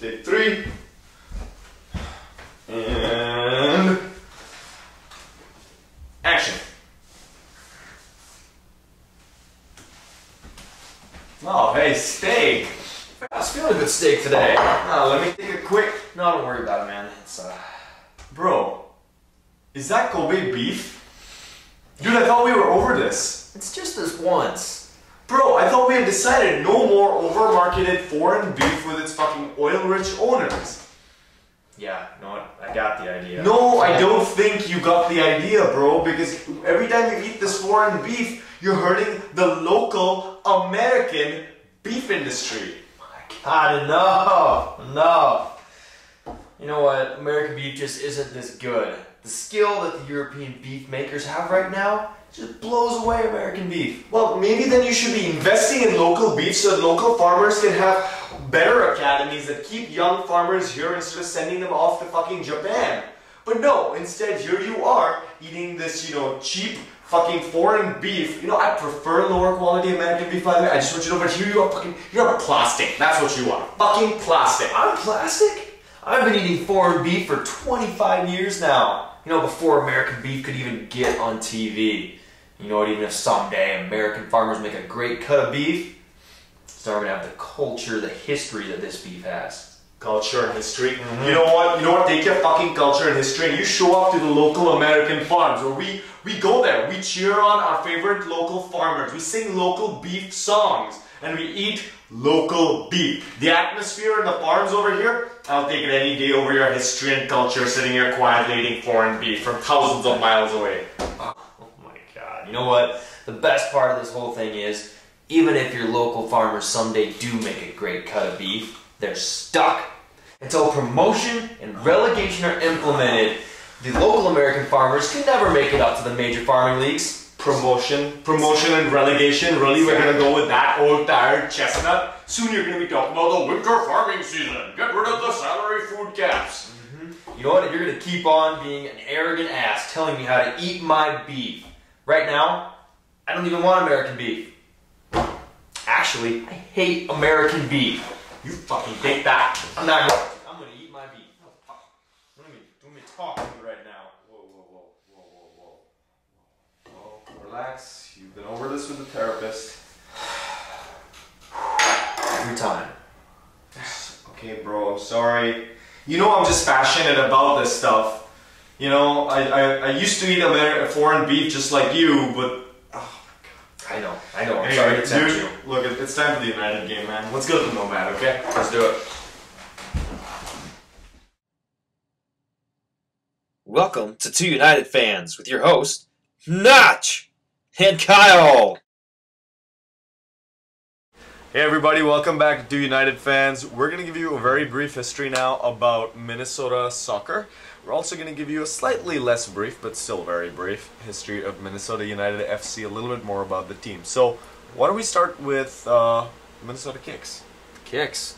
Take 3. And action. Oh, hey, steak. I was feeling a good steak today. Let me take a quick. No, don't worry about it, man. It's Bro, is that Kobe beef? Dude, I thought we were over this. It's just this once. Bro, I thought we had decided no more over-marketed foreign beef with its fucking oil-rich owners. Yeah, you know what? I got the idea. No, I don't think you got the idea, bro, because every time you eat this foreign beef, you're hurting the local American beef industry. My God, enough! You know what? American beef just isn't this good. The skill that the European beef makers have right now just blows away American beef. Well, maybe then you should be investing in local beef so that local farmers can have better academies that keep young farmers here instead of sending them off to fucking Japan. But no, instead here you are eating this, cheap fucking foreign beef. I prefer lower quality American beef, by the way. I just want you to know, but here you are you're plastic. That's what you are. Fucking plastic. I'm plastic? I've been eating foreign beef for 25 years now. Before American beef could even get on TV. You know what, even if someday American farmers make a great cut of beef, it's not going to have the culture, the history that this beef has. Culture and history? Mm-hmm. You know what? Take your fucking culture and history and you show up to the local American farms where we go there. We cheer on our favorite local farmers. We sing local beef songs and we eat local beef. The atmosphere in the farms over here, I'll take it any day over your history and culture sitting here quietly eating foreign beef from thousands of miles away. Oh my God. You know what? The best part of this whole thing is, even if your local farmers someday do make a great cut of beef, they're stuck. Until promotion and relegation are implemented, the local American farmers can never make it up to the major farming leagues. Promotion and relegation? Really? We're gonna go with that old tired chestnut? Soon you're gonna be talking about the winter farming season. Get rid of the salary food caps. You know what? If you're gonna keep on being an arrogant ass telling me how to eat my beef, right now, I don't even want American beef. Actually, I hate American beef. You fucking take that. I'm not gonna. I'm gonna eat my beef. Oh, fuck. Let me talk to you right now. Whoa. Relax. You've been over this with the therapist. Every time. Okay, bro. I'm sorry. I'm just passionate about this stuff. I used to eat foreign beef just like you, but I know. I'm sorry to tempt you. Look, it's time for the United game, man. Let's go to the Nomad, okay? Let's do it. Welcome to Two United Fans with your host, Notch and Kyle. Hey everybody, welcome back to Two United Fans. We're going to give you a very brief history now about Minnesota soccer. We're also going to give you a slightly less brief, but still very brief, history of Minnesota United FC, a little bit more about the team. So, why don't we start with Minnesota Kicks? Kicks,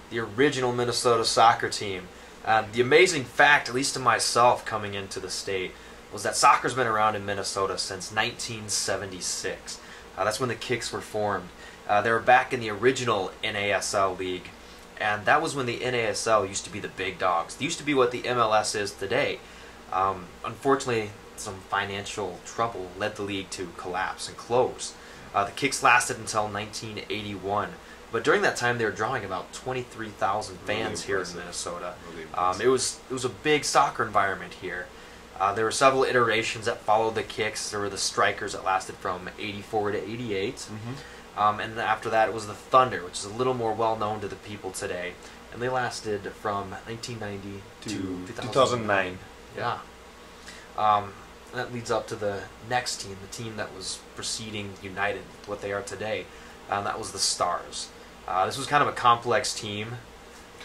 the original Minnesota soccer team. The amazing fact, at least to myself coming into the state, was that soccer's been around in Minnesota since 1976. That's when the Kicks were formed. They were back in the original NASL league. And that was when the NASL used to be the big dogs. They used to be what the MLS is today. Unfortunately, some financial trouble led the league to collapse and close. The Kicks lasted until 1981. But during that time, they were drawing about 23,000 fans here in Minnesota. It was a big soccer environment here. There were several iterations that followed the Kicks. There were the Strikers that lasted from 84 to 88. And then after that, it was the Thunder, which is a little more well-known to the people today. And they lasted from 1990 to 2009. Yeah. And that leads up to the next team, the team that was preceding United, what they are today. And that was the Stars. This was kind of a complex team.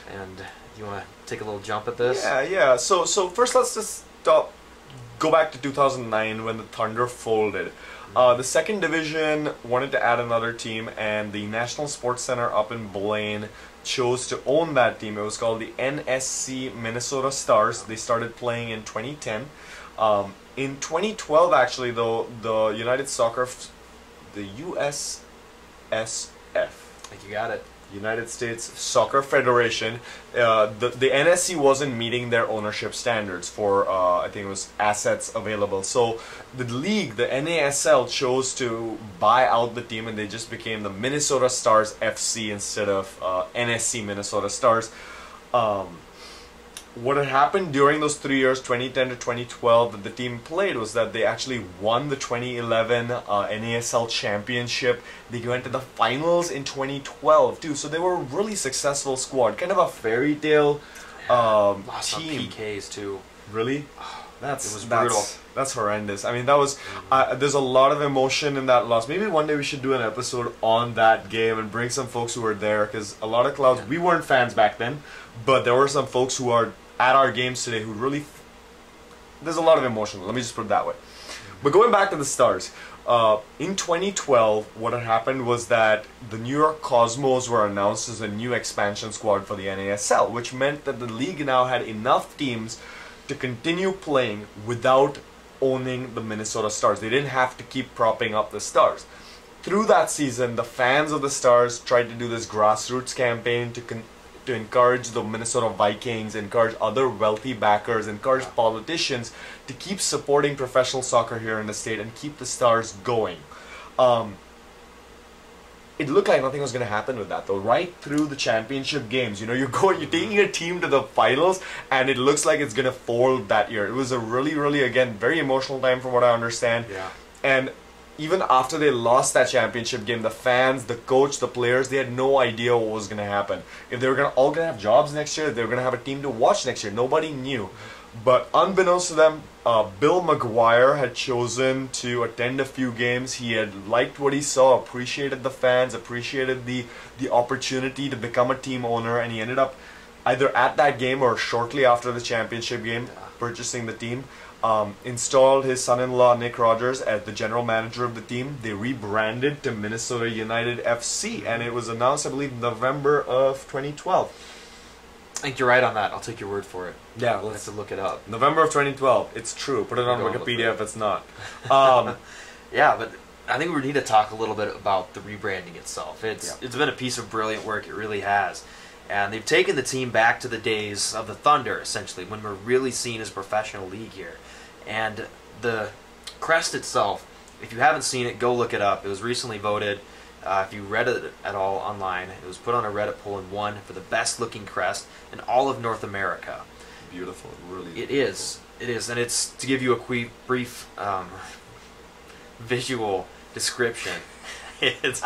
And you want to take a little jump at this? Yeah. So first let's just go back to 2009 when the Thunder folded. The second division wanted to add another team, and the National Sports Center up in Blaine chose to own that team. It was called the NSC Minnesota Stars. They started playing in 2010. In 2012, actually, though, the United Soccer, the USSF. I think you got it. United States Soccer Federation, the NSC wasn't meeting their ownership standards for, I think it was assets available. So the league, the NASL, chose to buy out the team and they just became the Minnesota Stars FC instead of NSC Minnesota Stars. What had happened during those 3 years, 2010 to 2012, that the team played was that they actually won the 2011 NASL championship. They went to the finals in 2012 too, so they were a really successful squad, kind of a fairy tale Lost on team. PKs too. Really? It was brutal. That's horrendous. I mean, that was there's a lot of emotion in that loss. Maybe one day we should do an episode on that game and bring some folks who were there, because a lot of Clouds, we weren't fans back then, but there were some folks who are at our games today who really, there's a lot of emotion. Let me just put it that way. But going back to the Stars, in 2012, what had happened was that the New York Cosmos were announced as a new expansion squad for the NASL, which meant that the league now had enough teams to continue playing without owning the Minnesota Stars. They didn't have to keep propping up the Stars. Through that season, the fans of the Stars tried to do this grassroots campaign to encourage the Minnesota Vikings, encourage other wealthy backers, encourage politicians to keep supporting professional soccer here in the state and keep the Stars going. It looked like nothing was going to happen with that though. Right through the championship games, you know, you're taking your team to the finals and it looks like it's going to fold that year. It was a really, again, very emotional time from what I understand. Yeah. And even after they lost that championship game, the fans, the coach, the players, they had no idea what was going to happen. If they were all going to have jobs next year, if they were going to have a team to watch next year, nobody knew. But unbeknownst to them, Bill McGuire had chosen to attend a few games. He had liked what he saw, appreciated the fans, appreciated the opportunity to become a team owner, and he ended up either at that game or shortly after the championship game purchasing the team. Installed his son-in-law Nick Rogers as the general manager of the team. They rebranded to Minnesota United FC, and it was announced, I believe, November of 2012. I think you're right on that. I'll take your word for it. Yeah, Let's have to look it up. November of 2012. It's true. Put it on Wikipedia if it's not. Yeah, but I think we need to talk a little bit about the rebranding itself. It's been a piece of brilliant work. It really has. And they've taken the team back to the days of the Thunder, essentially, when we're really seen as a professional league here. And the crest itself, if you haven't seen it, go look it up. It was recently voted. If you read it at all online, it was put on a Reddit poll and won for the best looking crest in all of North America. Beautiful, really. It is, and it's to give you a brief visual description. It's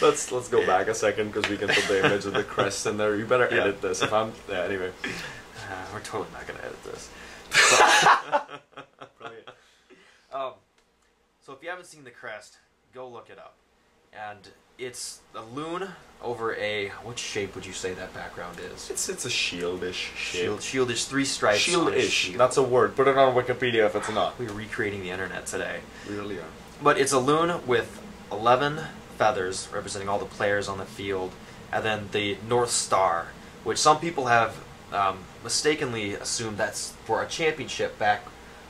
let's go back a second because we can put the image of the crest in there. You better edit this. If I'm anyway, we're totally not gonna edit this. Brilliant. So if you haven't seen the crest, go look it up. And it's a loon over a, what shape would you say that background is? It's a shieldish shape. Shieldish, 3 stripes. Shieldish. Shield. That's a word. Put it on Wikipedia if it's not. We're recreating the internet today. We really are. But it's a loon with 11 feathers representing all the players on the field, and then the North Star, which some people have mistakenly assumed that's for a championship back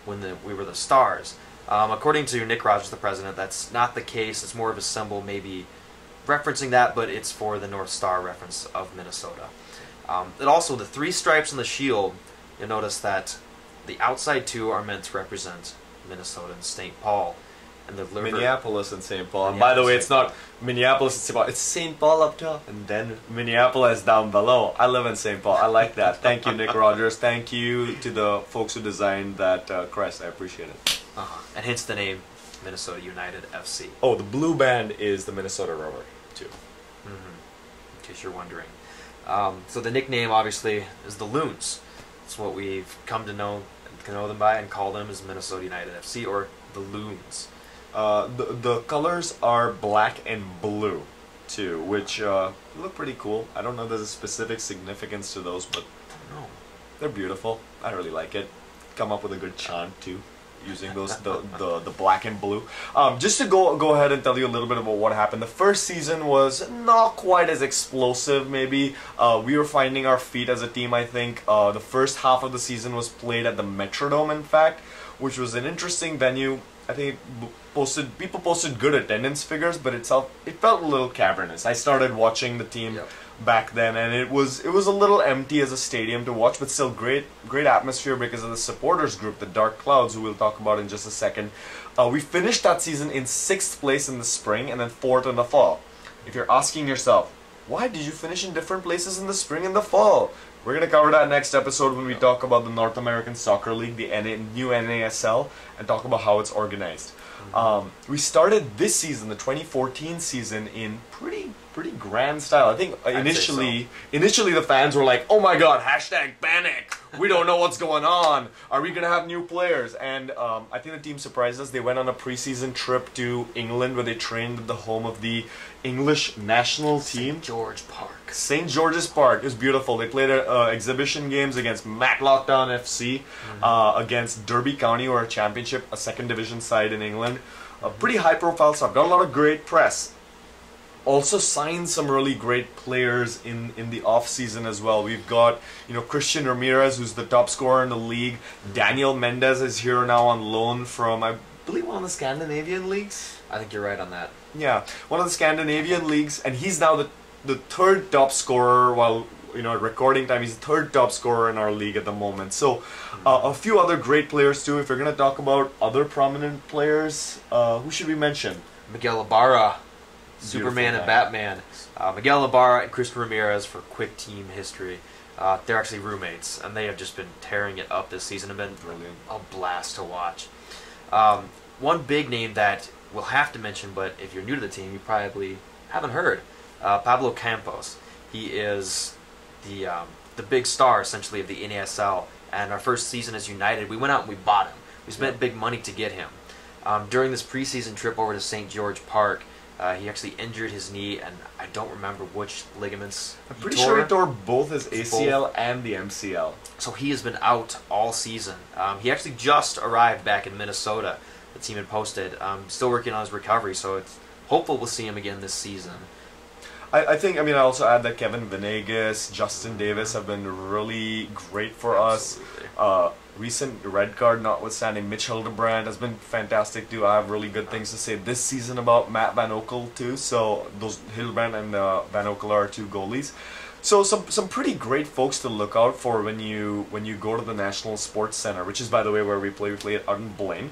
when we were the Stars. According to Nick Rogers, the president, that's not the case. It's more of a symbol, maybe referencing that, but it's for the North Star reference of Minnesota. And also, the 3 stripes on the shield, you'll notice that the outside 2 are meant to represent Minnesota and St. Paul. And the Minneapolis and St. Paul. And by the way, it's not Minneapolis and St. Paul. It's St. Paul up top and then Minneapolis down below. I live in St. Paul. I like that. Thank you, Nick Rogers. Thank you to the folks who designed that crest. I appreciate it. And hence the name Minnesota United FC. Oh, the blue band is the Minnesota Rubber, too. In case you're wondering. So the nickname, obviously, is the Loons. It's what we've come to know them by and call them as Minnesota United FC, or the Loons. The colors are black and blue, too, which look pretty cool. I don't know if there's a specific significance to those, but they're beautiful. I really like it. Come up with a good chant, too, using those the black and blue. Just to go ahead and tell you a little bit about what happened. The first season was not quite as explosive, maybe. We were finding our feet as a team, I think. The first half of the season was played at the Metrodome, in fact, which was an interesting venue. I think people posted good attendance figures, but it felt a little cavernous. I started watching the team back then, and it was a little empty as a stadium to watch, but still great atmosphere because of the supporters group, the Dark Clouds, who we'll talk about in just a second. We finished that season in 6th place in the spring and then 4th in the fall. If you're asking yourself, why did you finish in different places in the spring and the fall? We're going to cover that next episode when we talk about the North American Soccer League, the new NASL, and talk about how it's organized. We started this season, the 2014 season, in pretty grand style. I think initially the fans were like, "Oh my God, #panic! We don't know what's going on. Are we gonna have new players?" And I think the team surprised us. They went on a preseason trip to England where they trained at the home of the English national team. St. George's Park. It was beautiful. They played exhibition games against Matlockdown FC, against Derby County, who are a championship, a 2nd division side in England. Pretty high profile stuff. Got a lot of great press. Also signed some really great players in the off season as well. We've got Christian Ramirez, who's the top scorer in the league. Daniel Mendez is here now on loan from, I believe, one of the Scandinavian leagues. I think you're right on that. Yeah, one of the Scandinavian leagues, and he's now the 3rd top scorer. While at recording time, he's the 3rd top scorer in our league at the moment. So a few other great players too. If you're gonna talk about other prominent players, who should we mention? Miguel Ibarra. Superman and Batman. Miguel Ibarra and Christian Ramirez, for quick team history. They're actually roommates, and they have just been tearing it up this season. Have been brilliant, a blast to watch. One big name that we'll have to mention, but if you're new to the team, you probably haven't heard. Pablo Campos. He is the big star, essentially, of the NASL. And our first season as United, we went out and we bought him. We spent big money to get him. During this preseason trip over to St. George Park, he actually injured his knee, and I don't remember which ligaments. I'm pretty sure he tore both his ACL and the MCL. So he has been out all season. He actually just arrived back in Minnesota. The team had posted. Still working on his recovery, so it's hopeful we'll see him again this season. I also add that Kevin Venegas, Justin Davis have been really great for us. Recent red card notwithstanding, Mitch Hildebrand has been fantastic too. I have really good things to say this season about Matt Van Oekel too. So those Hildebrand and Van Oekel are 2 goalies. So some pretty great folks to look out for when you go to the National Sports Center, which is, by the way, where we play at Ardent Blaine.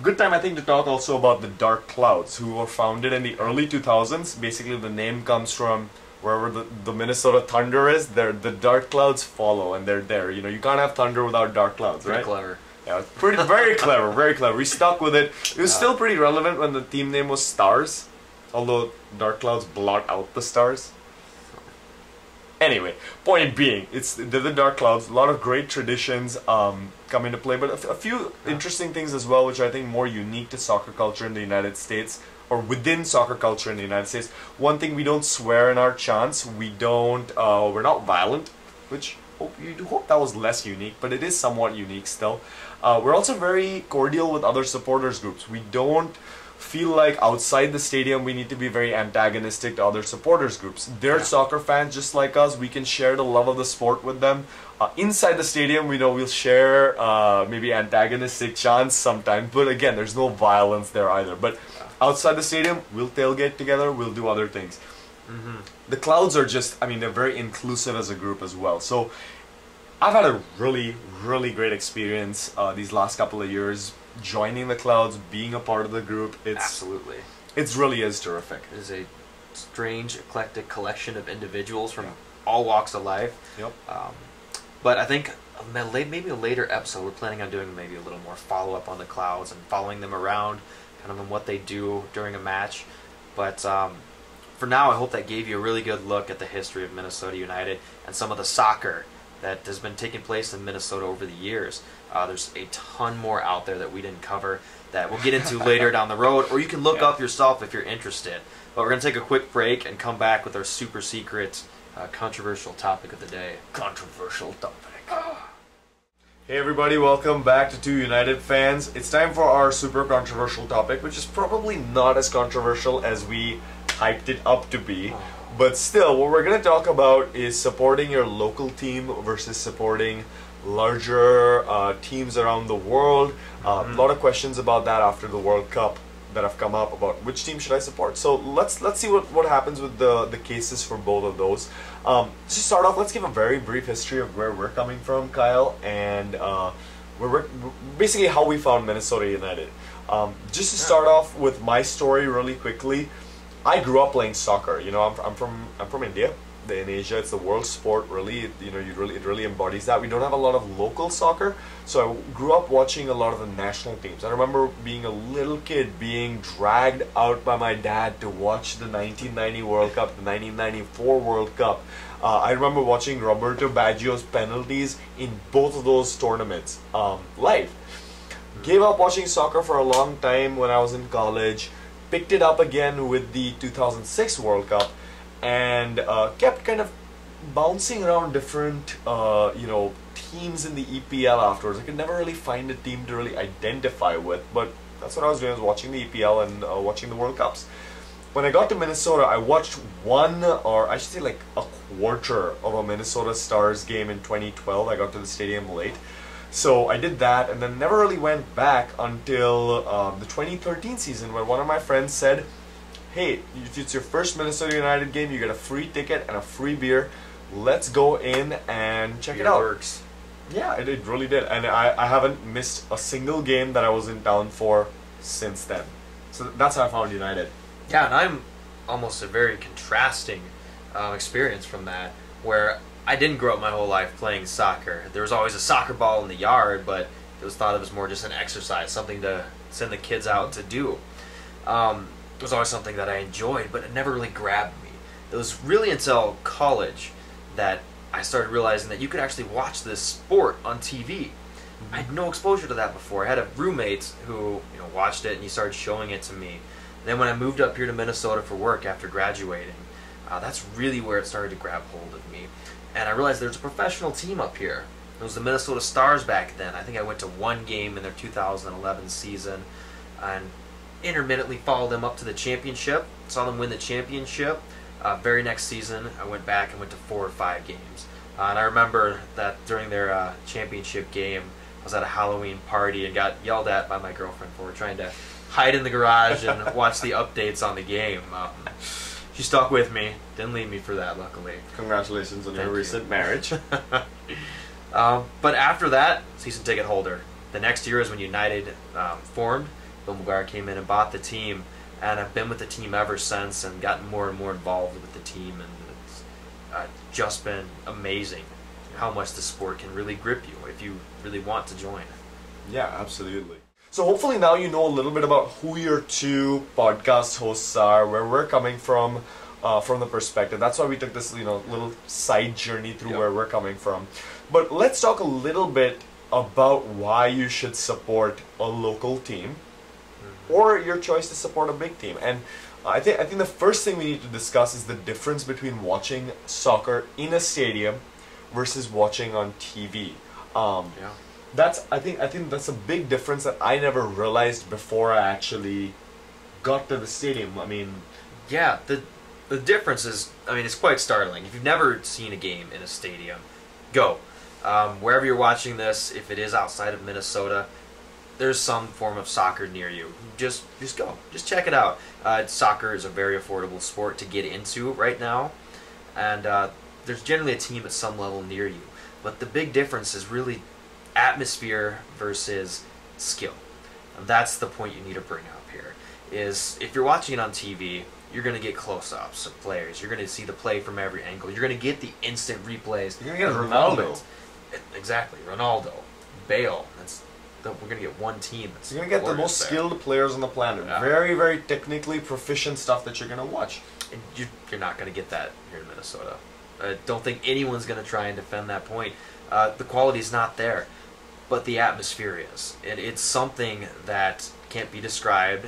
Good time, I think, to talk also about the Dark Clouds, who were founded in the early 2000s. Basically, the name comes from wherever the Minnesota Thunder is. The Dark Clouds follow, and they're there. You can't have thunder without dark clouds, right? Pretty clever. Yeah, very clever, very clever. We stuck with it. It was still pretty relevant when the team name was Stars, although Dark Clouds blot out the stars. Anyway, point being, they're the Dark Clouds. A lot of great traditions come into play, but a few interesting things as well, which I think more unique to soccer culture in the United States, or within soccer culture in the United States. One thing, we don't swear in our chants. We're not violent, which you'd hope that was less unique, but it is somewhat unique still. We're also very cordial with other supporters groups. We don't feel like outside the stadium we need to be very antagonistic to other supporters groups. They're soccer fans just like us. We can share the love of the sport with them. Inside the stadium, we'll share maybe antagonistic chants sometimes, but again, there's no violence there either. But outside the stadium, we'll tailgate together, we'll do other things. The Clouds are they're very inclusive as a group as well. So I've had a really great experience these last couple of years joining the Clouds, being a part of the group. Absolutely. It really is terrific. It is a strange, eclectic collection of individuals from all walks of life. Yep. But I think maybe a later episode, we're planning on doing maybe a little more follow-up on the Clouds and following them around, kind of on what they do during a match. But for now, I hope that gave you a really good look at the history of Minnesota United and some of the soccer that has been taking place in Minnesota over the years. There's a ton more out there that we didn't cover that we'll get into later down the road, or you can look up yourself if you're interested. But we're going to take a quick break and come back with our super secret controversial topic of the day. Controversial topic. Hey everybody, welcome back to Two United Fans. It's time for our super controversial topic, which is probably not as controversial as we hyped it up to be. But still, what we're going to talk about is supporting your local team versus supporting larger teams around the world. A lot of questions about that after the World Cup that have come up about which team should I support. So let's see what happens with the cases for both of those. Just to start off, let's give a very brief history of where we're coming from, Kyle, and basically how we found Minnesota United. Just to start off with my story really quickly, I grew up playing soccer. You know, I'm from India. In Asia, it's the world sport. Really, you know, it really embodies that. We don't have a lot of local soccer, so I grew up watching a lot of the national teams. I remember being a little kid being dragged out by my dad to watch the 1990 World Cup, the 1994 World Cup. I remember watching Roberto Baggio's penalties in both of those tournaments live. Gave up watching soccer for a long time when I was in college. Picked it up again with the 2006 World Cup. And kept kind of bouncing around different, you know, teams in the EPL afterwards. I could never really find a team to really identify with, but that's what I was doing, was watching the EPL and watching the World Cups. When I got to Minnesota, I watched one, or I should say like a quarter of a Minnesota Stars game in 2012. I got to the stadium late. So I did that and then never really went back until the 2013 season, where one of my friends said, hey, if it's your first Minnesota United game, you get a free ticket and a free beer. Let's go in and check it out. Works. Yeah, it really did. And I haven't missed a single game that I was in town for since then. So that's how I found United. Yeah, and I'm almost a very contrasting experience from that, where I didn't grow up my whole life playing soccer. There was always a soccer ball in the yard, but it was thought of as more just an exercise, something to send the kids out to do. It was always something that I enjoyed, but it never really grabbed me. It was really until college that I started realizing that you could actually watch this sport on TV. I had no exposure to that before. I had a roommate who, you know, watched it and he started showing it to me. Then when I moved up here to Minnesota for work after graduating, that's really where it started to grab hold of me. And I realized there's a professional team up here. It was the Minnesota Stars back then. I think I went to one game in their 2011 season and intermittently followed them up to the championship, saw them win the championship. Very next season, I went back and went to 4 or 5 games. And I remember that during their championship game, I was at a Halloween party and got yelled at by my girlfriend for trying to hide in the garage and watch the updates on the game. She stuck with me, didn't leave me for that, luckily. Congratulations on your recent marriage. But after that, season ticket holder. The next year is when United formed. Bill McGuire came in and bought the team, and I've been with the team ever since and gotten more and more involved with the team, and it's just been amazing how much the sport can really grip you if you really want to join. Yeah, absolutely. So hopefully now you know a little bit about who your two podcast hosts are, where we're coming from the perspective. That's why we took this, you know, little side journey through where we're coming from. But let's talk a little bit about why you should support a local team or your choice to support a big team. And I think the first thing we need to discuss is the difference between watching soccer in a stadium versus watching on TV. I think that's a big difference that I never realized before I actually got to the stadium. I mean, yeah, the difference is, I mean, it's quite startling. If you've never seen a game in a stadium, go. Wherever you're watching this, if it is outside of Minnesota, there's some form of soccer near you. Just go. Just check it out. Soccer is a very affordable sport to get into right now, and there's generally a team at some level near you. But the big difference is really atmosphere versus skill. And that's the point you need to bring up here. Is if you're watching it on TV, you're going to get close-ups of players. You're going to see the play from every angle. You're going to get the instant replays. You're going to get Ronaldo. Exactly. Ronaldo. Bale. We're going to get one team. You're going to get the most skilled players on the planet. Yeah. Very, very technically proficient stuff that you're going to watch. And you're not going to get that here in Minnesota. I don't think anyone's going to try and defend that point. The quality's not there, but the atmosphere is. It's something that can't be described.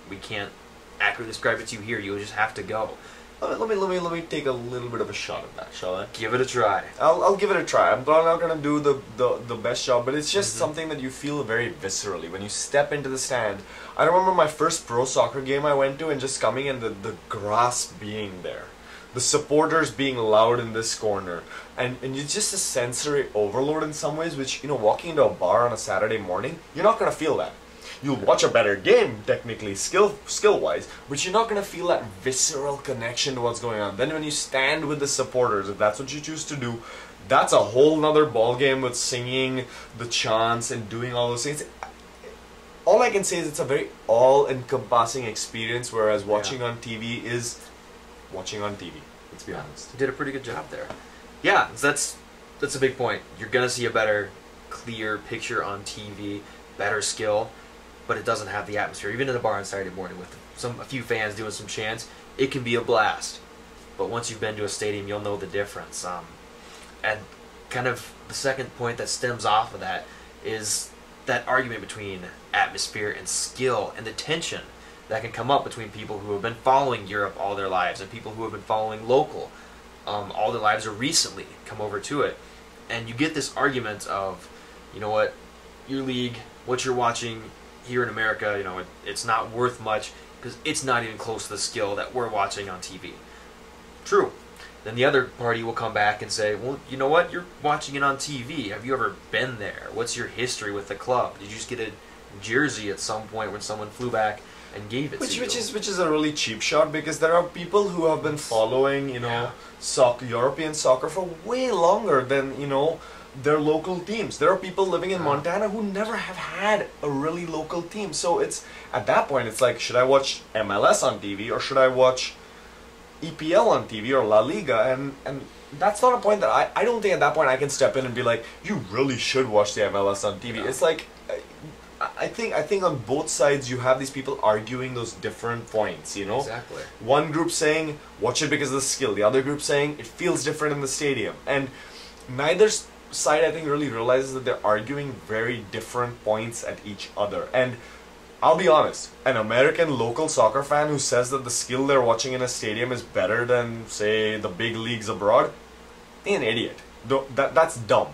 We can't accurately describe it to you here. You just have to go. Let me take a little bit of a shot at that, shall I? Give it a try. I'll give it a try. I'm not gonna do the best job, but it's just something that you feel very viscerally when you step into the stand. I remember my first pro soccer game I went to and just coming and the grass being there. the supporters being loud in this corner, and it's just a sensory overload in some ways, which, you know, walking into a bar on a Saturday morning, you're not going to feel that. You'll watch a better game, technically, skill-wise, but you're not going to feel that visceral connection to what's going on. Then when you stand with the supporters, if that's what you choose to do, that's a whole nother ballgame with singing, the chants, and doing all those things. All I can say is it's a very all-encompassing experience, whereas watching on TV is watching on TV. Let's be honest. You did a pretty good job there. Yeah, that's a big point. You're gonna see a better, clear picture on TV, better skill, but it doesn't have the atmosphere. Even in a bar on Saturday morning with a few fans doing some chants, it can be a blast. But once you've been to a stadium, you'll know the difference. And kind of the second point that stems off of that is that argument between atmosphere and skill, and the tension that can come up between people who have been following Europe all their lives and people who have been following local all their lives or recently come over to it. And you get this argument of, you know what, your league, what you're watching here in America, you know, it's not worth much because it's not even close to the skill that we're watching on TV. True. Then the other party will come back and say, well, you know what, you're watching it on TV. Have you ever been there? What's your history with the club? Did you just get a jersey at some point when someone flew back and gave it to you? Which is a really cheap shot, because there are people who have been following, you know, European soccer for way longer than, you know, their local teams. There are people living in Montana who never have had a really local team. So it's, at that point, it's like, should I watch MLS on TV or should I watch EPL on TV or La Liga? And that's not a point that I don't think at that point I can step in and be like, you really should watch the MLS on TV. It's like, I think on both sides you have these people arguing those different points, you know? Exactly. One group saying, watch it because of the skill. The other group saying, it feels different in the stadium. And neither side, I think, really realizes that they're arguing very different points at each other. And I'll be honest, an American local soccer fan who says that the skill they're watching in a stadium is better than, say, the big leagues abroad, they're an idiot. That's dumb.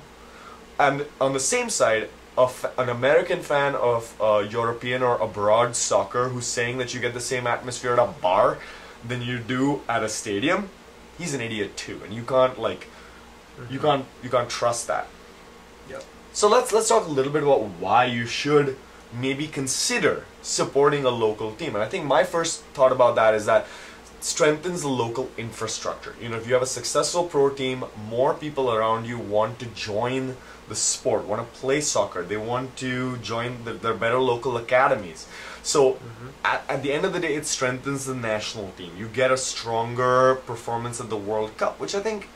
And on the same side, an American fan of European or abroad soccer who's saying that you get the same atmosphere at a bar than you do at a stadium, he's an idiot too. And you can't, like, you can't trust that. Yep. So let's talk a little bit about why you should maybe consider supporting a local team. And I think my first thought about that is that it strengthens the local infrastructure. You know, if you have a successful pro team, more people around you want to join the sport, want to play soccer. They want to join their better local academies. So at the end of the day, it strengthens the national team. You get a stronger performance at the World Cup, which I think,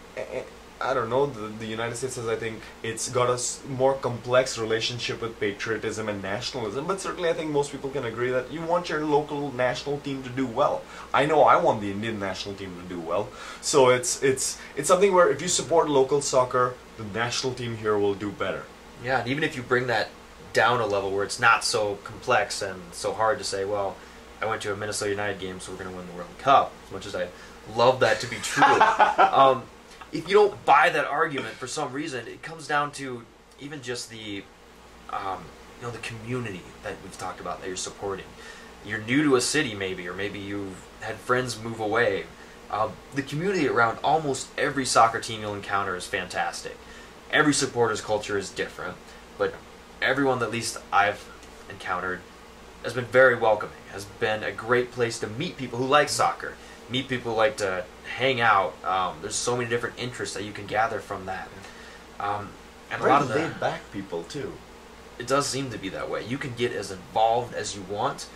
I don't know, the United States has, I think, it's got a more complex relationship with patriotism and nationalism, but certainly I think most people can agree that you want your local national team to do well. I know I want the Indian national team to do well. So it's something where if you support local soccer, the national team here will do better. Yeah, and even if you bring that down a level where it's not so complex and so hard to say, well, I went to a Minnesota United game, so we're going to win the World Cup, as much as I love that to be true. If you don't buy that argument for some reason, it comes down to even just the, you know, the community that we've talked about that you're supporting. You're new to a city maybe, or maybe you've had friends move away. The community around almost every soccer team you'll encounter is fantastic. Every supporter's culture is different, but everyone that at least I've encountered has been very welcoming, has been a great place to meet people who like soccer, meet people who like to hang out. There's so many different interests that you can gather from that. And a lot of laid back people too. It does seem to be that way. You can get as involved as you want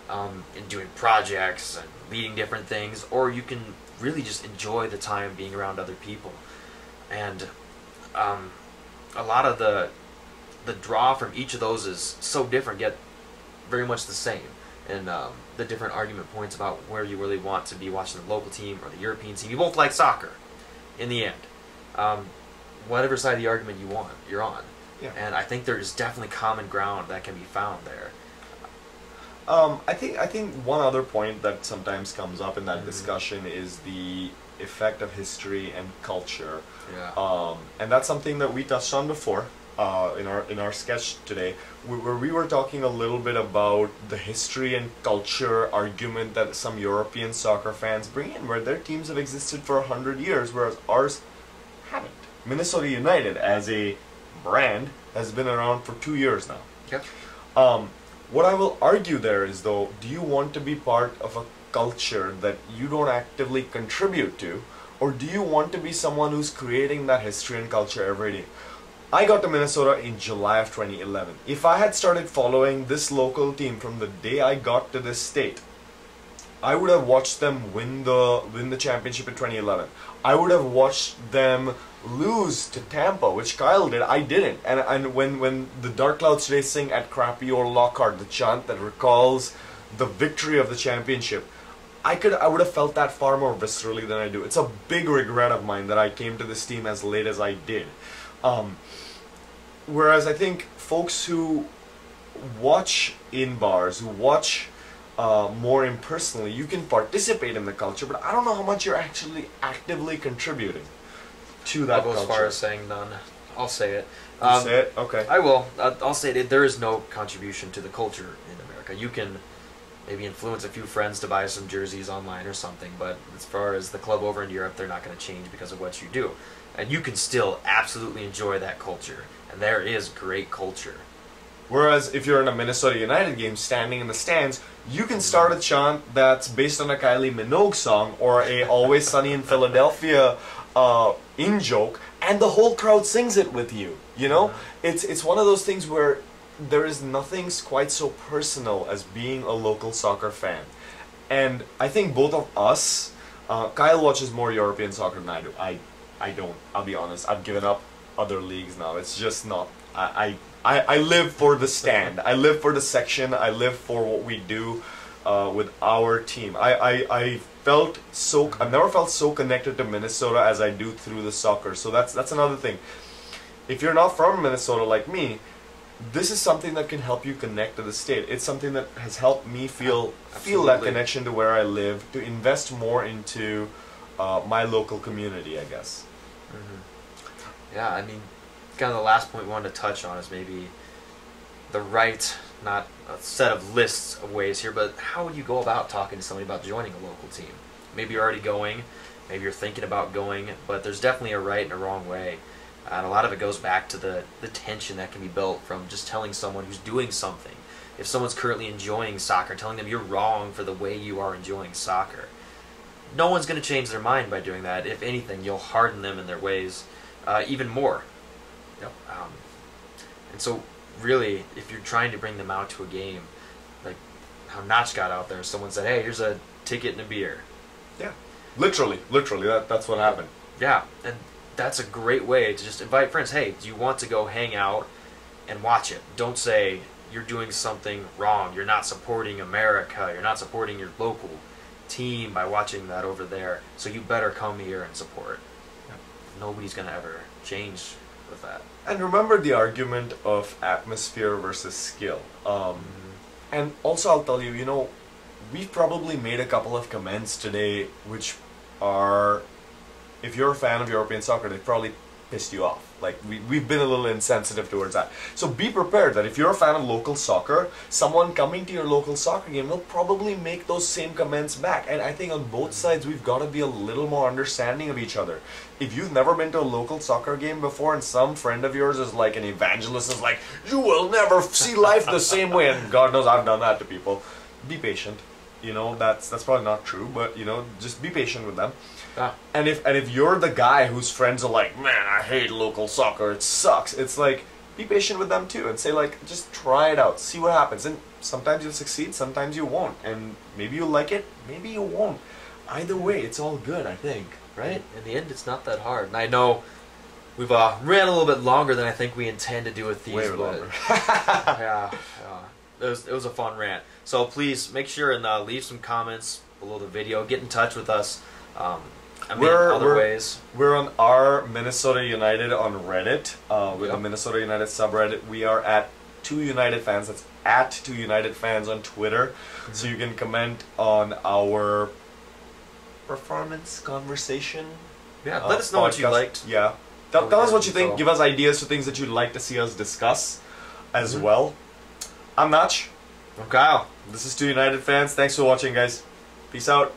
in doing projects and leading different things, or you can really just enjoy the time being around other people. And a lot of the draw from each of those is so different, yet very much the same. And the different argument points about where you really want to be watching the local team or the European team. You both like soccer in the end. Whatever side of the argument you want, you're on. Yeah. And I think there is definitely common ground that can be found there. I think one other point that sometimes comes up in that discussion is the effect of history and culture. Yeah. And that's something that we touched on before. in our sketch today, where we were talking a little bit about the history and culture argument that some European soccer fans bring in, where their teams have existed for 100 years, whereas ours haven't. Minnesota United as a brand has been around for 2 years now. Yep. What I will argue there is, though, do you want to be part of a culture that you don't actively contribute to, or do you want to be someone who's creating that history and culture every day? I got to Minnesota in July of 2011. If I had started following this local team from the day I got to this state, I would have watched them win the championship in 2011. I would have watched them lose to Tampa, which Kyle did. I didn't. And when the Dark Clouds today sing at Crappy or Lockhart, the chant that recalls the victory of the championship, I would have felt that far more viscerally than I do. It's a big regret of mine that I came to this team as late as I did. Whereas I think folks who watch in bars, who watch more impersonally, you can participate in the culture, but I don't know how much you're actually actively contributing to that I'll go culture. as far as saying none. I'll say it. You say it? Okay. I will. I'll say it. There is no contribution to the culture in America. You can maybe influence a few friends to buy some jerseys online or something, but as far as the club over in Europe, they're not going to change because of what you do. And you can still absolutely enjoy that culture. And there is great culture. Whereas if you're in a Minnesota United game standing in the stands, you can start a chant that's based on a Kylie Minogue song or a Always Sunny in Philadelphia in-joke, and the whole crowd sings it with you, you know? It's one of those things where there is nothing quite so personal as being a local soccer fan. And I think both of us, Kyle watches more European soccer than I do. I don't, I'll be honest. I've given up other leagues now. It's just not, I live for the stand. I live for the section. I live for what we do with our team. I've never felt so connected to Minnesota as I do through the soccer. So that's another thing. If you're not from Minnesota like me, this is something that can help you connect to the state. It's something that has helped me feel that connection to where I live, to invest more into my local community, I guess. Mm-hmm. Yeah, I mean, kind of the last point we wanted to touch on is maybe the right, not a set of lists of ways here, but how would you go about talking to somebody about joining a local team? Maybe you're already going, maybe you're thinking about going, but there's definitely a right and a wrong way. And a lot of it goes back to the tension that can be built from just telling someone who's doing something. If someone's currently enjoying soccer, telling them you're wrong for the way you are enjoying soccer. No one's going to change their mind by doing that. If anything, you'll harden them in their ways even more. Yep. And so, really, if you're trying to bring them out to a game, like how Notch got out there, someone said, "Hey, here's a ticket and a beer." Yeah, literally, that's what happened. Yeah, and that's a great way to just invite friends. Hey, do you want to go hang out and watch it? Don't say you're doing something wrong. You're not supporting America. You're not supporting your local team by watching that over there. So you better come here and support. Yep. Nobody's gonna ever change with that. And remember the argument of atmosphere versus skill. And also I'll tell you, you know, we've probably made a couple of comments today which are, if you're a fan of European soccer, they probably pissed you off. Like, we've been a little insensitive towards that. So be prepared that if you're a fan of local soccer, someone coming to your local soccer game will probably make those same comments back. And I think on both sides, we've got to be a little more understanding of each other. If you've never been to a local soccer game before and some friend of yours is like an evangelist, is like, you will never see life the same way, and God knows I've done that to people, be patient. You know, that's probably not true, but, you know, just be patient with them. Ah. And if you're the guy whose friends are like, man, I hate local soccer, it sucks, it's like, be patient with them too and say, like, just try it out, see what happens. And sometimes you'll succeed, sometimes you won't, and maybe you'll like it, maybe you won't. Either way, it's all good, I think, right? In the end, it's not that hard. And I know we've ran a little bit longer than I think we intend to do with these. Way longer. Yeah. It was a fun rant. So please make sure and leave some comments below the video. Get in touch with us. Other ways. We're on our Minnesota United on Reddit, with the Minnesota United subreddit. We are at 2 United Fans. That's at 2 United Fans on Twitter. So you can comment on our performance conversation. Yeah, let us know what you liked. Yeah. Tell us what you think. Give us ideas for things that you'd like to see us discuss as well. I'm Nach. I'm Kyle. This is 2 United Fans. Thanks for watching, guys. Peace out.